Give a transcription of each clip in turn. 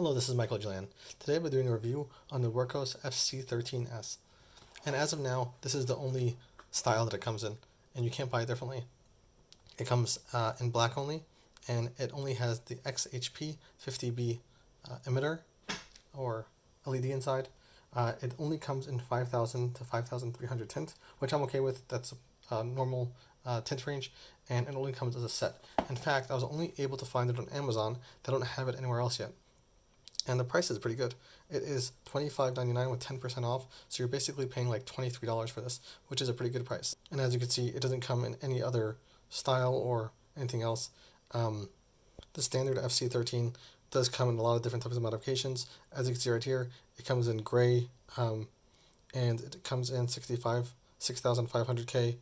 Hello, this is Michael Julian. Today we're doing a review on the Wurkkos FC13S. And as of now, this is the only style that it comes in, and you can't buy it differently. It comes in black only, and it only has the XHP 50B emitter, or LED inside. It only comes in 5,000 to 5,300 tint, which I'm okay with. That's a normal tint range, and it only comes as a set. In fact, I was only able to find it on Amazon. They don't have it anywhere else yet. And the price is pretty good. It is $25.99 with 10% off, so you're basically paying like $23 for this, which is a pretty good price. And as you can see, it doesn't come in any other style or anything else. The standard FC13 does come in a lot of different types of modifications. As you can see right here, it comes in gray, and it comes in 6500K,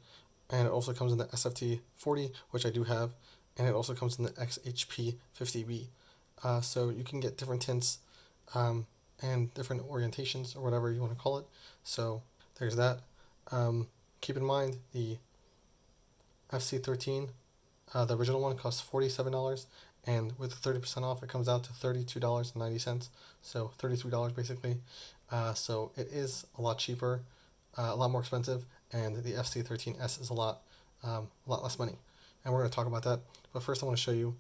and it also comes in the SFT40, which I do have, and it also comes in the XHP 50B. So you can get different tints and different orientations, or whatever you want to call it. So there's that. Keep in mind the FC13, the original one costs $47, and with 30% off it comes out to $32.90, so $33 basically. So it is a lot cheaper, a lot more expensive, and the FC13S is a lot less money. And we're going to talk about that, but first I want to show you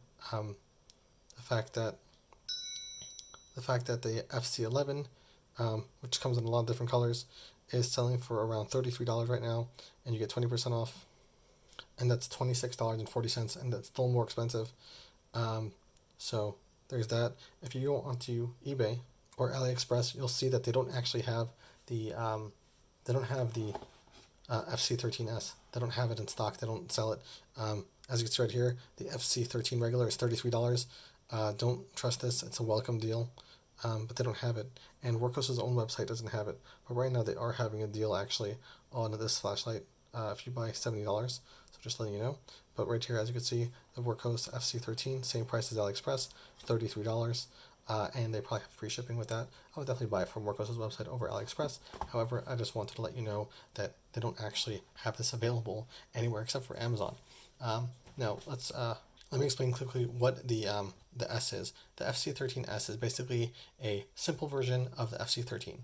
the fact that the FC11, which comes in a lot of different colors, is selling for around $33 right now, and you get 20% off, and that's $26.40, and that's still more expensive. So there's that. If you go onto eBay or AliExpress, you'll see that they don't actually have the FC13S. They don't have it in stock. They don't sell it. As you can see right here, the FC13 regular is $33. Don't trust this. It's a welcome deal, but they don't have it. And Wurkkos' own website doesn't have it. But right now they are having a deal actually on this flashlight if you buy $70. So just letting you know. But right here, as you can see, the Wurkkos FC13, same price as AliExpress, $33. And they probably have free shipping with that. I would definitely buy it from Wurkkos' website over AliExpress. However, I just wanted to let you know that they don't actually have this available anywhere except for Amazon. Now let me explain quickly what the S is. The FC13S is basically a simple version of the FC13.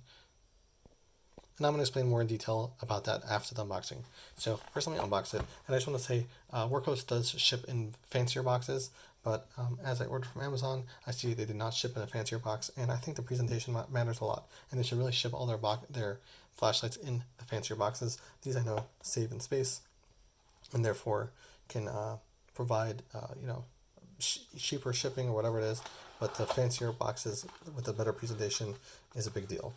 And I'm going to explain more in detail about that after the unboxing. So first let me unbox it. And I just want to say, Wurkkos does ship in fancier boxes, but as I ordered from Amazon, I see they did not ship in a fancier box, and I think the presentation matters a lot, and they should really ship all their flashlights in the fancier boxes. These I know save in space, and therefore can provide cheaper shipping or whatever it is, but the fancier boxes with a better presentation is a big deal.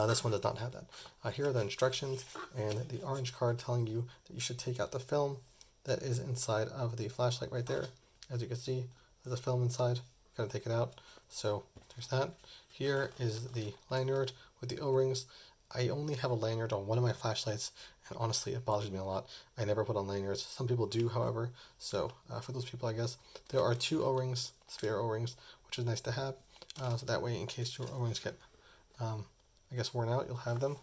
This one does not have that. Here are the instructions and the orange card telling you that you should take out the film that is inside of the flashlight right there. As you can see, there's a film inside. You're going to take it out. So there's that. Here is the lanyard with the O-rings. I only have a lanyard on one of my flashlights, and honestly it bothers me a lot. I never put on lanyards. Some people do, however, so for those people, I guess there are 2 O-rings, spare O-rings, which is nice to have, so that way in case your O-rings get worn out, you'll have them.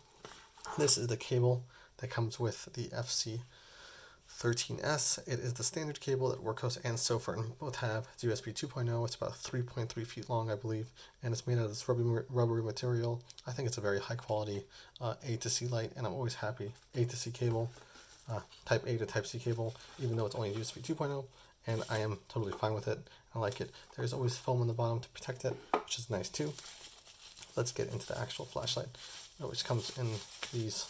This is the cable that comes with the FC13S. It is the standard cable that Wurkkos and Sofirn both have. It's USB 2.0. It's about 3.3 feet long, I believe, and it's made out of this rubbery material. I think it's a very high quality A to C light, and I'm always happy. A to C cable, type A to type C cable, even though it's only USB 2.0, and I am totally fine with it. I like it. There's always foam on the bottom to protect it, which is nice too. Let's get into the actual flashlight, which comes in these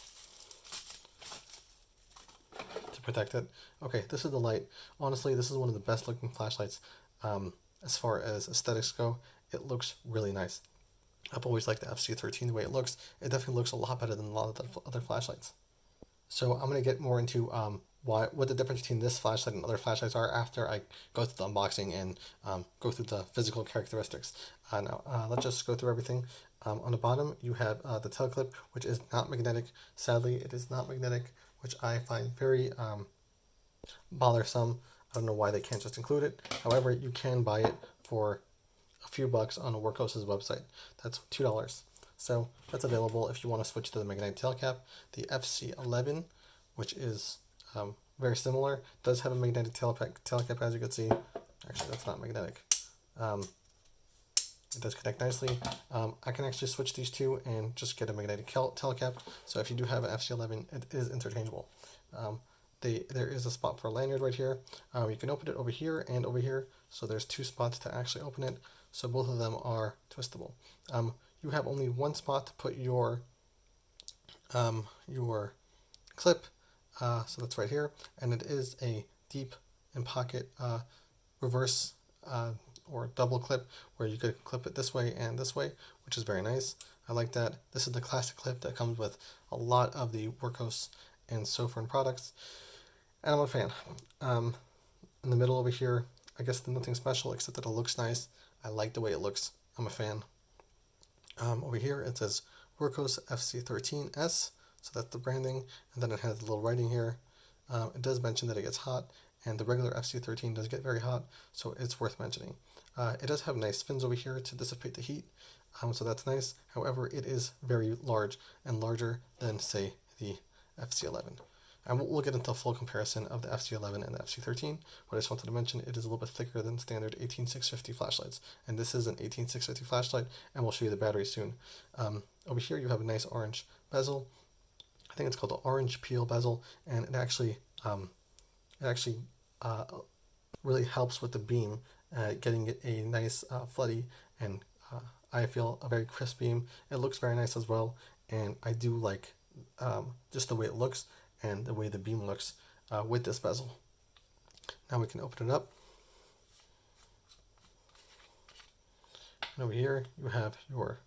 to protect it. Okay, this is the light. Honestly, this is one of the best looking flashlights as far as aesthetics go. It looks really nice. I've always liked the FC13 the way it looks. It definitely looks a lot better than a lot of the other flashlights. So I'm going to get more into what the difference between this flashlight and other flashlights are after I go through the unboxing and go through the physical characteristics. Now let's just go through everything. On the bottom you have the tail clip, which is not magnetic. Sadly, it is not magnetic, which I find very bothersome. I don't know why they can't just include it. However, you can buy it for a few bucks on Wurkkos' website. That's $2. So that's available if you want to switch to the magnetic tail cap. The FC11, which is very similar, does have a magnetic tail cap, as you can see. Actually, that's not magnetic. It does connect nicely. I can actually switch these two and just get a magnetic tailcap. So if you do have an FC11, it is interchangeable. There is a spot for a lanyard right here. You can open it over here and over here. So there's two spots to actually open it. So both of them are twistable. You have only one spot to put your clip. So that's right here. And it is a deep in pocket reverse or double clip where you could clip it this way and this way, which is very nice. I like that. This is the classic clip that comes with a lot of the Wurkkos and Sofirn products, and I'm a fan. In the middle over here, I guess there's nothing special except that it looks nice. I like the way it looks. I'm a fan. Over here it says Wurkkos FC13S, so that's the branding, and then it has a little writing here. It does mention that it gets hot, and the regular FC13 does get very hot, so it's worth mentioning. It does have nice fins over here to dissipate the heat, so that's nice. However, it is very large and larger than, say, the FC11. And we'll get into a full comparison of the FC11 and the FC13, but I just wanted to mention it is a little bit thicker than standard 18650 flashlights, and this is an 18650 flashlight, and we'll show you the battery soon. Over here you have a nice orange bezel. I think it's called the orange peel bezel, and it actually really helps with the beam, getting it a nice floody and I feel a very crisp beam. It looks very nice as well, and I do like just the way it looks and the way the beam looks with this bezel. Now we can open it up. And over here you have your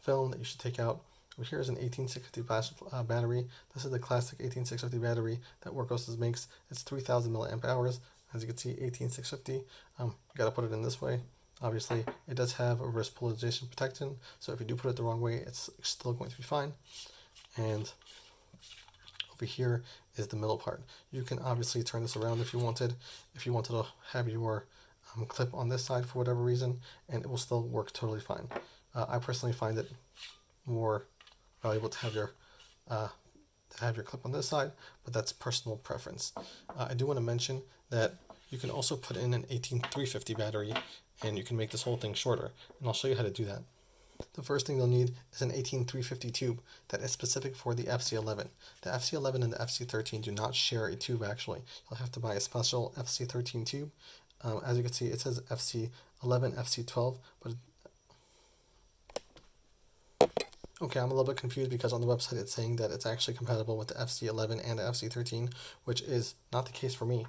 film that you should take out. Over here is an 18650 battery. This is the classic 18650 battery that Wurkkos makes. It's 3000 milliamp hours. As you can see, 18650. You gotta put it in this way. Obviously, it does have a reverse polarization protection, so if you do put it the wrong way, it's still going to be fine. And over here is the middle part. You can obviously turn this around if you wanted. If you wanted to have your clip on this side for whatever reason, and it will still work totally fine. I personally find it more valuable to have your clip on this side, but that's personal preference. I do want to mention that you can also put in an 18350 battery, and you can make this whole thing shorter, and I'll show you how to do that. The first thing you'll need is an 18350 tube that is specific for the FC11. The FC11 and the FC13 do not share a tube actually. You'll have to buy a special FC13 tube. As you can see, it says FC11, FC12, but okay, I'm a little bit confused because on the website it's saying that it's actually compatible with the FC11 and the FC13, which is not the case for me.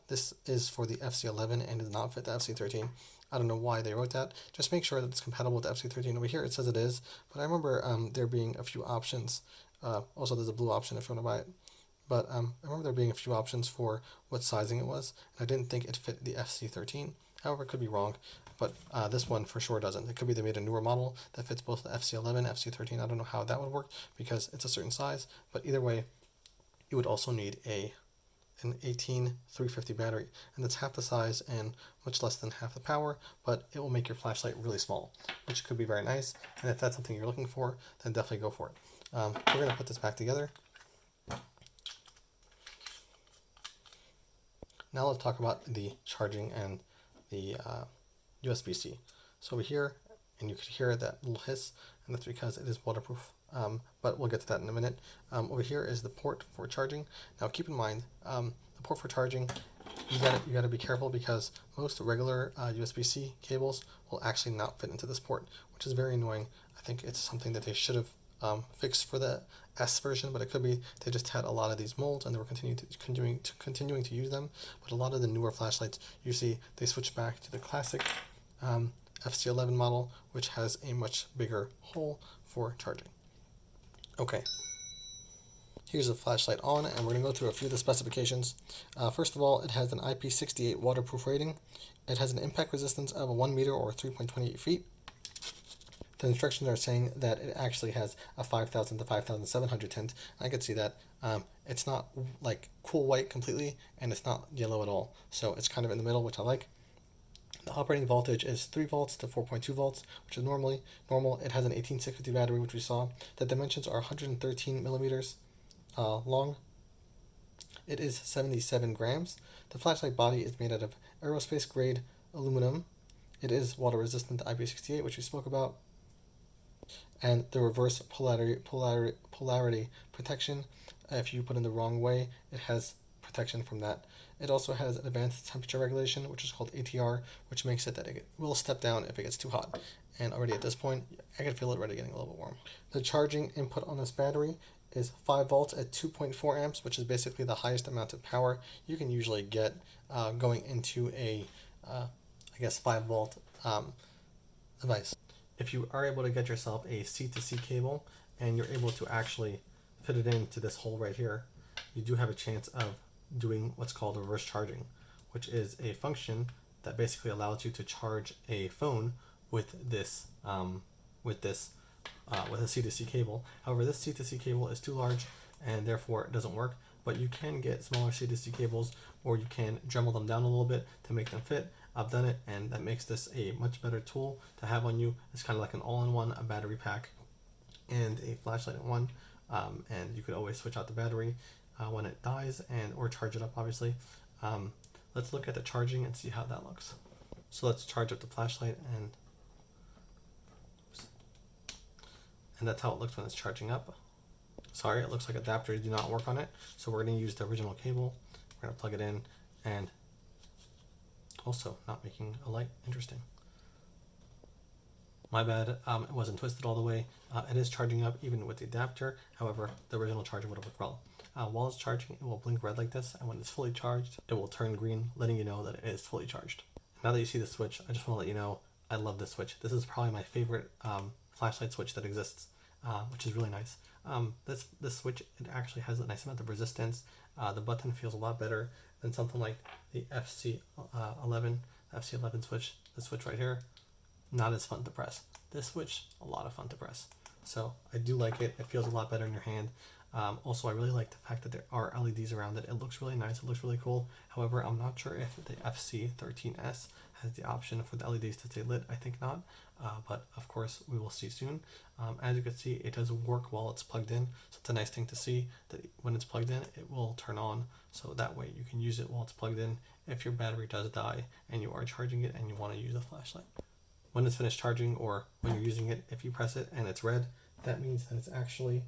This is for the FC11 and does not fit the FC13. I don't know why they wrote that. Just make sure that it's compatible with the FC13. Over here it says it is, but I remember there being a few options. Also, there's a blue option if you want to buy it. But I remember there being a few options for what sizing it was, and I didn't think it fit the FC13. However, it could be wrong, but this one for sure doesn't. It could be they made a newer model that fits both the FC11, FC13. I don't know how that would work because it's a certain size, but either way, you would also need an 18350 battery, and that's half the size and much less than half the power, but it will make your flashlight really small, which could be very nice, and if that's something you're looking for, then definitely go for it. We're going to put this back together. Now let's talk about the charging and the USB-C. So over here, and you could hear that little hiss, and that's because it is waterproof. But we'll get to that in a minute. Over here is the port for charging. Now keep in mind, the port for charging, you gotta be careful because most regular USB-C cables will actually not fit into this port, which is very annoying. I think it's something that they should have fixed for the S version, but it could be they just had a lot of these molds and they were continuing to use them. But a lot of the newer flashlights, you see, they switch back to the classic FC11 model, which has a much bigger hole for charging. Okay, here's the flashlight on, and we're going to go through a few of the specifications. First of all, it has an IP68 waterproof rating. It has an impact resistance of 1 meter or 3.28 feet. The instructions are saying that it actually has a 5000 to 5700 tint. I could see that. It's not like cool white completely, and it's not yellow at all. So it's kind of in the middle, which I like. The operating voltage is 3 volts to 4.2 volts, which is normal. It has an 18650 battery, which we saw. The dimensions are 113 millimeters long. It is 77 grams. The flashlight body is made out of aerospace grade aluminum. It is water resistant to IP68, which we spoke about. And the reverse polarity protection. If you put in the wrong way, it has protection from that. It also has advanced temperature regulation, which is called ATR, which makes it that it will step down if it gets too hot. And already at this point, I can feel it already getting a little bit warm. The charging input on this battery is 5 volts at 2.4 amps, which is basically the highest amount of power you can usually get going into a, 5 volt device. If you are able to get yourself a C-to-C cable and you're able to actually fit it into this hole right here, you do have a chance of doing what's called reverse charging, which is a function that basically allows you to charge a phone with this with a C-to-C cable. However, this C-to-C cable is too large and therefore it doesn't work, but you can get smaller C-to-C cables, or you can dremel them down a little bit to make them fit. I've done it, and that makes this a much better tool to have on you. It's kind of like an all-in-one, a battery pack and a flashlight in one, and you could always switch out the battery when it dies or charge it up, obviously. Let's look at the charging and see how that looks. So let's charge up the flashlight, and that's how it looks when it's charging up. Sorry, it looks like adapters do not work on it, so we're going to use the original cable. We're going to plug it in, and also not making a light. Interesting. My bad, it wasn't twisted all the way. It is charging up even with the adapter. However, the original charger would have worked well. While it's charging, it will blink red like this, and when it's fully charged, it will turn green, letting you know that it is fully charged. Now that you see the switch, I just want to let you know I love this switch. This is probably my favorite flashlight switch that exists, which is really nice. This switch, it actually has a nice amount of resistance. The button feels a lot better than something like the FC11 switch. This switch right here, not as fun to press. This switch, a lot of fun to press. So I do like it. It feels a lot better in your hand. Also, I really like the fact that there are LEDs around it. It looks really nice. It looks really cool. However, I'm not sure if the FC13S has the option for the LEDs to stay lit. I think not, but of course we will see soon. As you can see, it does work while it's plugged in. So it's a nice thing to see that when it's plugged in, it will turn on. So that way you can use it while it's plugged in if your battery does die and you are charging it and you want to use a flashlight. When it's finished charging, or when you're using it, if you press it and it's red, that means that it's actually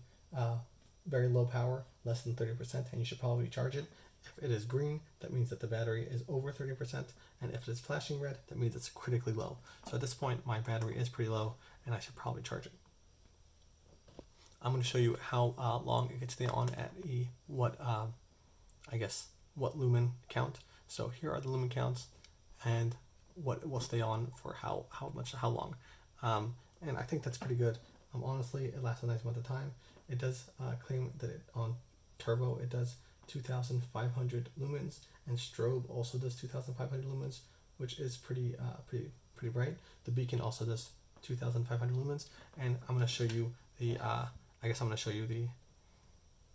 very low power, less than 30%, and you should probably charge it. If it is green, that means that the battery is over 30%, and if it is flashing red, that means it's critically low. So at this point, my battery is pretty low, and I should probably charge it. I'm going to show you how long it can stay on at what lumen count. So here are the lumen counts, and what it will stay on for how long. And I think that's pretty good. Honestly, it lasts a nice amount of time. It does claim that on turbo it does 2,500 lumens, and strobe also does 2,500 lumens, which is pretty bright. The beacon also does 2,500 lumens, and I'm going to show you the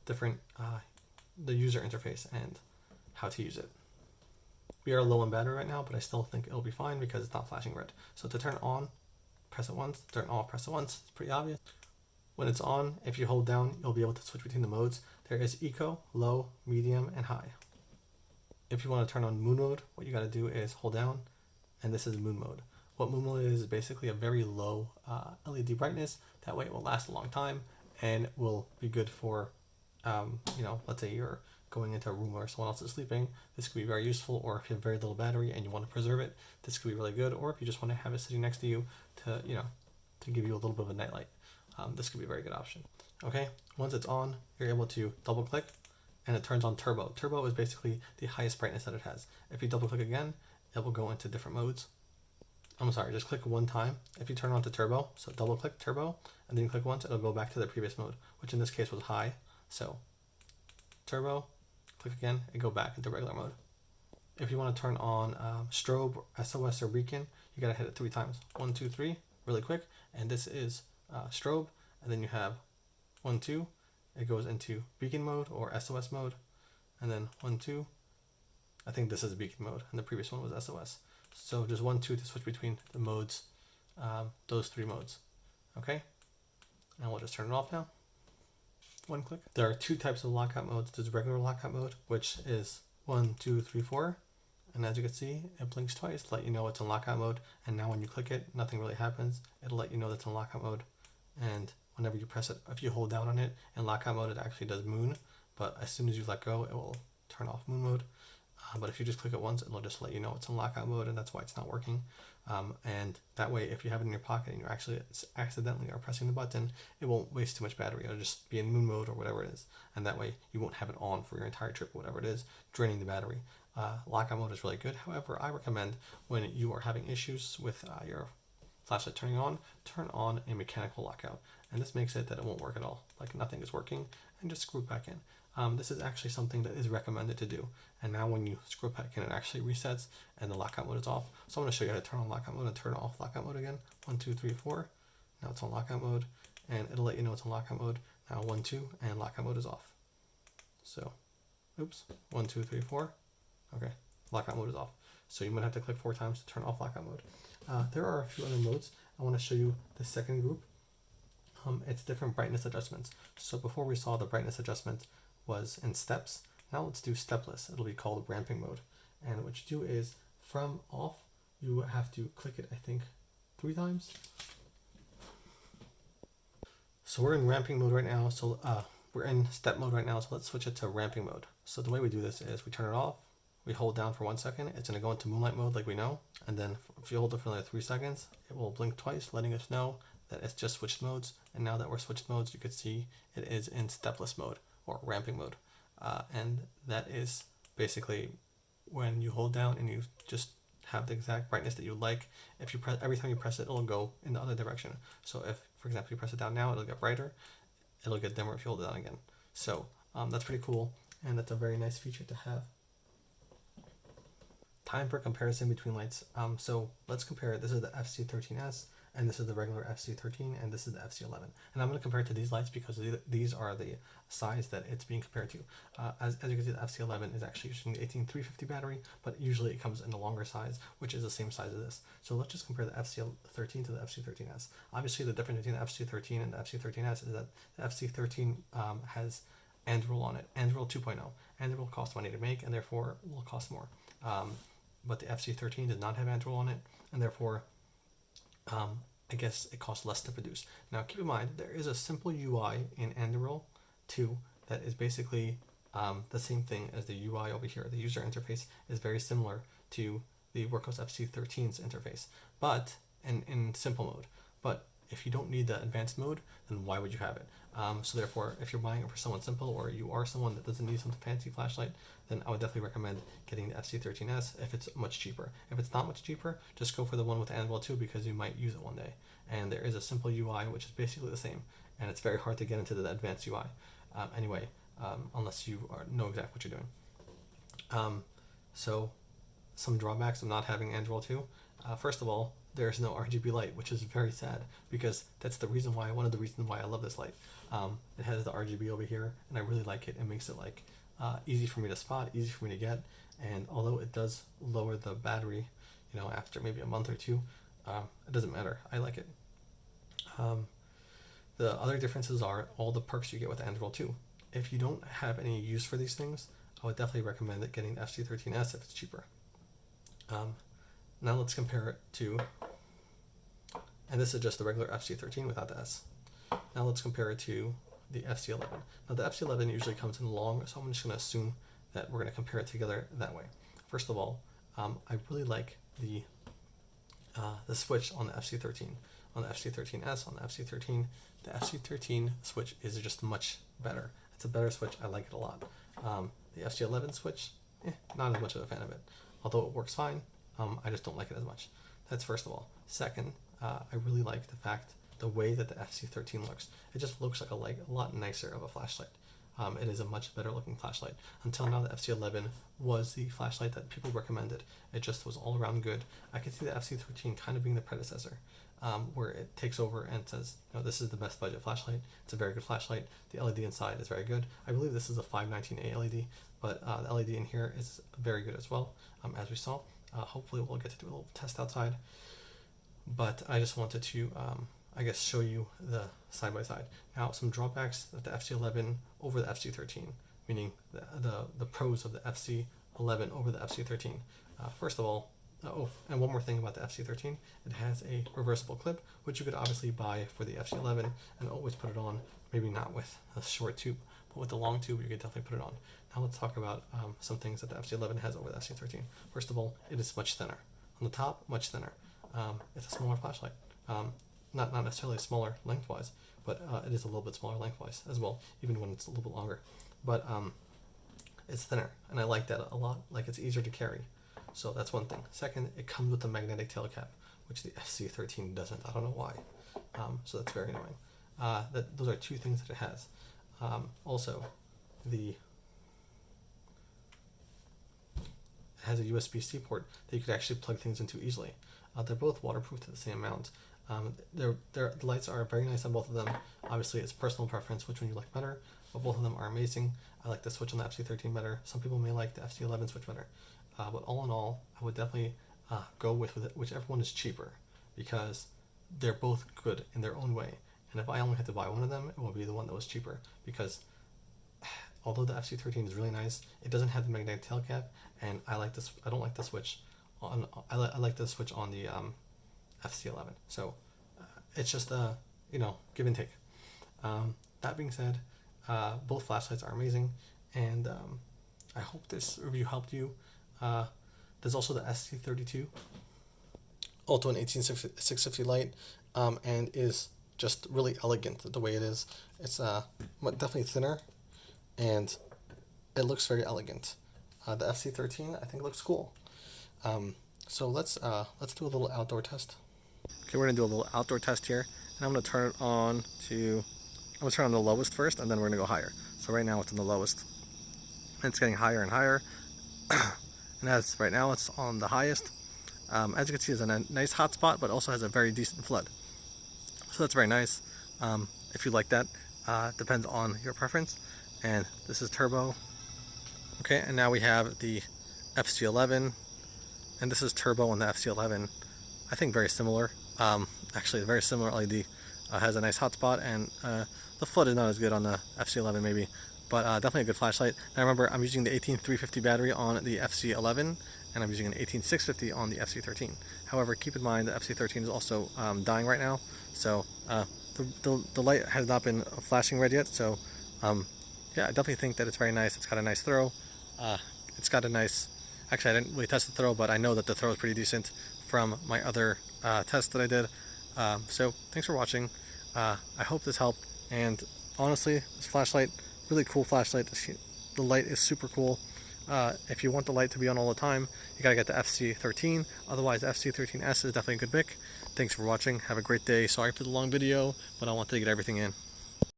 different the user interface and how to use it. We are low on battery right now, but I still think it'll be fine because it's not flashing red. So to turn on, press it once. Turn off, press it once. It's pretty obvious. When it's on, if you hold down, you'll be able to switch between the modes. There is eco, low, medium, and high. If you want to turn on moon mode, what you got to do is hold down, and this is moon mode. What moon mode is basically a very low LED brightness. That way it will last a long time and will be good for, let's say you're going into a room where someone else is sleeping. This could be very useful, or if you have very little battery and you want to preserve it, this could be really good. Or if you just want to have it sitting next to you to give you a little bit of a nightlight. This could be a very good option. Okay, once it's on, you're able to double click and it turns on turbo. Turbo is basically the highest brightness that it has. If you double click again, it will go into different modes. I'm sorry, just click one time. If you turn on to turbo, so double click turbo, and then you click once, it'll go back to the previous mode, which in this case was high. So turbo, click again, and go back into regular mode. If you want to turn on strobe, SOS, or beacon, you gotta hit it 3 times. 1, 2, 3, really quick, and this is strobe, and then you have 1, 2, it goes into beacon mode or SOS mode, and then 1, 2, I think this is beacon mode, and the previous one was SOS. So just 1, 2 to switch between the modes, those 3 modes. Okay, and we'll just turn it off now. 1 click. There are 2 types of lockout modes. There's regular lockout mode, which is 1, 2, 3, 4, and as you can see, it blinks twice to let you know it's in lockout mode. And now when you click it, nothing really happens. It'll let you know that it's in lockout mode. And whenever you press it, if you hold down on it in lockout mode, it actually does moon. But as soon as you let go, it will turn off moon mode. But if you just click it once, it'll just let you know it's in lockout mode, and that's why it's not working. And that way, if you have it in your pocket and you actually accidentally are pressing the button, it won't waste too much battery. It'll just be in moon mode or whatever it is. And that way, you won't have it on for your entire trip, whatever it is, draining the battery. Lockout mode is really good. However, I recommend when you are having issues with your flashlight turning on, turn on a mechanical lockout. And this makes it that it won't work at all, like nothing is working, and just screw it back in. This is actually something that is recommended to do. And now when you screw it back in, it actually resets and the lockout mode is off. So I'm going to show you how to turn on lockout mode and turn off lockout mode again. 1, 2, 3, 4. Now it's on lockout mode, and it'll let you know it's on lockout mode. Now 1, 2, and lockout mode is off. So, oops, 1, 2, 3, 4. Okay, lockout mode is off. So you might have to click 4 times to turn off lockout mode. There are a few other modes. I want to show you the second group. It's different brightness adjustments. So before we saw the brightness adjustment was in steps. Now let's do stepless. It'll be called ramping mode. And what you do is from off, you have to click it, I think, 3 times. So we're in ramping mode right now. So we're in step mode right now. So let's switch it to ramping mode. So the way we do this is we turn it off. We hold down for 1 second. It's going to go into moonlight mode like we know. And then if you hold it for like 3 seconds, it will blink twice, letting us know that it's just switched modes. And now that we're switched modes, you can see it is in stepless mode or ramping mode. And that is basically when you hold down and you just have the exact brightness that you like. If you press, every time you press it, it'll go in the other direction. So if, for example, you press it down now, it'll get brighter. It'll get dimmer if you hold it down again. So that's pretty cool, and that's a very nice feature to have. Time for comparison between lights. So let's compare it. This is the FC13S, and this is the regular FC13, and this is the FC11. And I'm going to compare it to these lights because these are the size that it's being compared to. As you can see, the FC11 is actually using the 18350 battery, but usually it comes in a longer size, which is the same size as this. So let's just compare the FC13 to the FC13S. Obviously, the difference between the FC13 and the FC13S is that the FC13 has Anduril on it, Anduril 2.0. Anduril costs money to make, and therefore will cost more. But the FC13 does not have Anduril on it, and therefore I guess it costs less to produce. Now keep in mind, there is a simple UI in Anduril 2 that is basically the same thing as the UI over here. The user interface is very similar to the Wurkkos FC13's interface, but in simple mode. But if you don't need the advanced mode, then why would you have it? So therefore, if you're buying it for someone simple, or you are someone that doesn't need some fancy flashlight, then I would definitely recommend getting the FC13S if it's much cheaper. If it's not much cheaper, just go for the one with Anduril 2 because you might use it one day. And there is a simple UI which is basically the same, and it's very hard to get into the advanced UI. Unless you know exactly what you're doing. So some drawbacks of not having Anduril 2. First of all, there's no RGB light, which is very sad because that's the reason why, one of the reasons why I love this light. It has the RGB over here, and I really like it. It makes it like easy for me to spot, easy for me to get, and although it does lower the battery, after maybe a month or two, it doesn't matter. I like it. The other differences are all the perks you get with Anduril 2. If you don't have any use for these things, I would definitely recommend getting the FC13S if it's cheaper. Now let's compare it to, and this is just the regular FC13 without the S. Now let's compare it to the FC11. Now the FC11 usually comes in long, so I'm just going to assume that we're going to compare it together that way. First of all, I really like the switch on the FC13. On the FC13S, on the FC13, the FC13 switch is just much better. It's a better switch. I like it a lot. The FC11 switch, not as much of a fan of it. Although it works fine, I just don't like it as much. That's first of all. Second, I really like the way that the FC13 looks. It just looks like a lot nicer of a flashlight. It is a much better looking flashlight. Until now, the FC11 was the flashlight that people recommended. It just was all around good. I could see the FC13 kind of being the predecessor, where it takes over and says, this is the best budget flashlight. It's a very good flashlight. The LED inside is very good. I believe this is a 519A LED, but the LED in here is very good as well, as we saw. Hopefully we'll get to do a little test outside. But I just wanted to, show you the side-by-side. Now, some drawbacks of the FC11 over the FC13, meaning the pros of the FC FC11 over the FC13. First of all, oh, and one more thing about the FC13, it has a reversible clip, which you could obviously buy for the FC11 and always put it on, maybe not with a short tube, but with the long tube, you could definitely put it on. Now let's talk about some things that the FC11 has over the FC13. First of all, it is much thinner. On the top, much thinner. It's a smaller flashlight. Not necessarily smaller lengthwise, but it is a little bit smaller lengthwise as well, even when it's a little bit longer. But it's thinner, and I like that a lot. Like, it's easier to carry. So that's one thing. Second, it comes with a magnetic tail cap, which the FC13 doesn't. I don't know why. So that's very annoying. Those are two things that it has. Also, it has a USB-C port that you could actually plug things into easily. They're both waterproof to the same amount. The lights are very nice on both of them. Obviously, it's personal preference which one you like better, but both of them are amazing. I like the switch on the FC13 better. Some people may like the FC11 switch better. But all in all, I would definitely go with whichever one is cheaper, because they're both good in their own way. And if I only had to buy one of them, it would be the one that was cheaper, because although the FC13 is really nice, it doesn't have the magnetic tail cap, and I don't like the switch on. I like the switch on the FC11. So it's just give and take. That being said, both flashlights are amazing, and I hope this review helped you. There's also the SC32, also an 18650 light, and is just really elegant the way it is. It's definitely thinner, and it looks very elegant. The FC13 I think looks cool. So let's do a little outdoor test. Okay, we're gonna do a little outdoor test here, and I'm gonna turn it on to. I'm gonna turn on the lowest first, and then we're gonna go higher. So right now it's on the lowest, and it's getting higher and higher. And as right now it's on the highest. As you can see, it's a nice hot spot, but also has a very decent flood. So that's very nice. If you like that, depends on your preference. And this is turbo. Okay, and now we have the FC11, and this is turbo on the FC11. I think very similar. Actually, very similar LED. Has a nice hot spot, and the flood is not as good on the FC11 maybe, but definitely a good flashlight. Now remember, I'm using the 18350 battery on the FC11, and I'm using an 18650 on the FC13. However, keep in mind the FC13 is also dying right now, so the light has not been flashing red yet. So yeah, I definitely think that it's very nice. It's got a nice throw. It's got a nice. Actually, I didn't really test the throw, but I know that the throw is pretty decent from my other tests that I did. So thanks for watching. I hope this helped. And honestly, this flashlight, really cool flashlight. The light is super cool. If you want the light to be on all the time, you gotta get the FC13. Otherwise, the FC13S is definitely a good pick. Thanks for watching. Have a great day. Sorry for the long video, but I wanted to get everything in.